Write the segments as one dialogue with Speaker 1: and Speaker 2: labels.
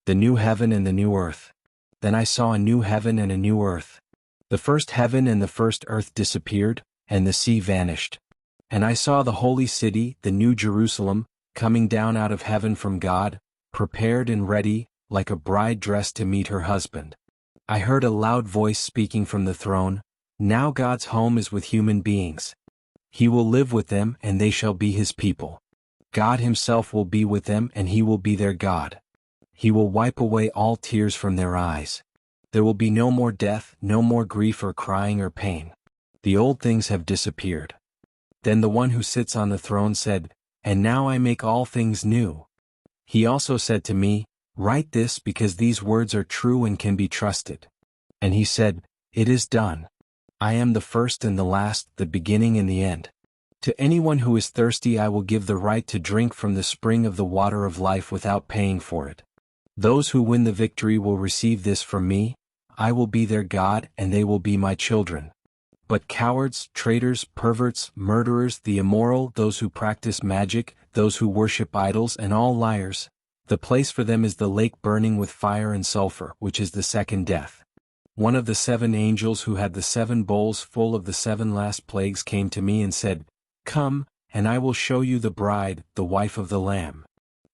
Speaker 1: the new heaven and the new earth. Then I saw a new heaven and a new earth. The first heaven and the first earth disappeared, and the sea vanished. And I saw the holy city, the new Jerusalem, coming down out of heaven from God, prepared and ready, like a bride dressed to meet her husband. I heard a loud voice speaking from the throne, "Now God's home is with human beings. He will live with them and they shall be his people. God himself will be with them and he will be their God. He will wipe away all tears from their eyes. There will be no more death, no more grief or crying or pain. The old things have disappeared." Then the one who sits on the throne said, "And now I make all things new." He also said to me, "Write this because these words are true and can be trusted." And he said, "It is done. I am the first and the last, the beginning and the end. To anyone who is thirsty I will give the right to drink from the spring of the water of life without paying for it. Those who win the victory will receive this from me. I will be their God and they will be my children. But cowards, traitors, perverts, murderers, the immoral, those who practice magic, those who worship idols and all liars, the place for them is the lake burning with fire and sulfur, which is the second death." One of the 7 angels who had the 7 bowls full of the 7 last plagues came to me and said, "Come, and I will show you the bride, the wife of the Lamb."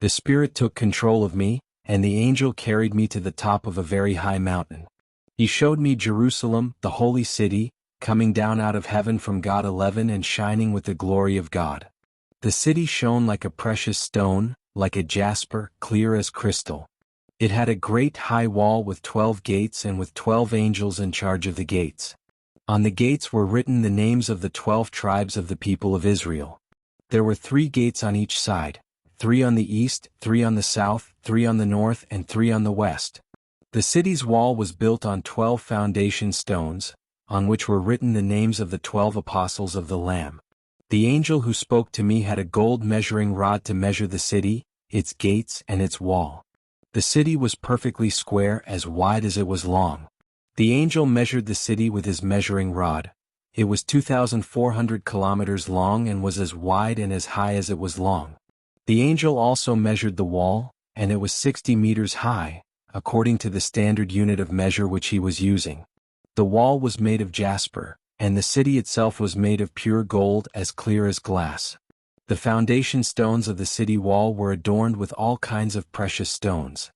Speaker 1: The Spirit took control of me, and the angel carried me to the top of a very high mountain. He showed me Jerusalem, the holy city, coming down out of heaven from God 11 and shining with the glory of God. The city shone like a precious stone, like a jasper, clear as crystal. It had a great high wall with 12 gates and with 12 angels in charge of the gates. On the gates were written the names of the 12 tribes of the people of Israel. There were 3 gates on each side, 3 on the east, 3 on the south, 3 on the north and 3 on the west. The city's wall was built on 12 foundation stones, on which were written the names of the 12 apostles of the Lamb. The angel who spoke to me had a gold measuring rod to measure the city, its gates and its wall. The city was perfectly square, as wide as it was long. The angel measured the city with his measuring rod. It was 2,400 kilometers long and was as wide and as high as it was long. The angel also measured the wall, and it was 60 meters high, according to the standard unit of measure which he was using. The wall was made of jasper, and the city itself was made of pure gold as clear as glass. The foundation stones of the city wall were adorned with all kinds of precious stones.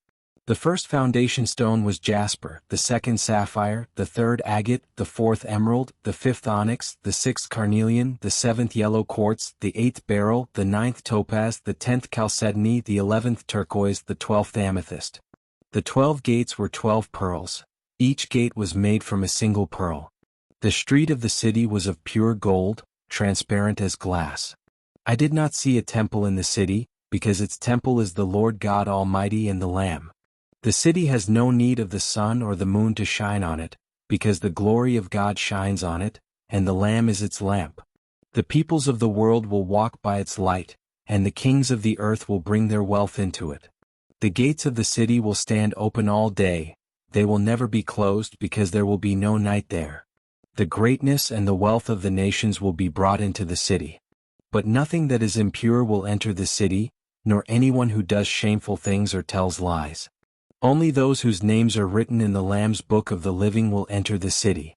Speaker 1: The first foundation stone was jasper, the second sapphire, the third agate, the fourth emerald, the fifth onyx, the sixth carnelian, the seventh yellow quartz, the eighth beryl, the ninth topaz, the 10th chalcedony, the 11th turquoise, the 12th amethyst. The 12 gates were 12 pearls. Each gate was made from a single pearl. The street of the city was of pure gold, transparent as glass. I did not see a temple in the city, because its temple is the Lord God Almighty and the Lamb. The city has no need of the sun or the moon to shine on it, because the glory of God shines on it, and the Lamb is its lamp. The peoples of the world will walk by its light, and the kings of the earth will bring their wealth into it. The gates of the city will stand open all day. They will never be closed because there will be no night there. The greatness and the wealth of the nations will be brought into the city. But nothing that is impure will enter the city, nor anyone who does shameful things or tells lies. Only those whose names are written in the Lamb's book of the living will enter the city.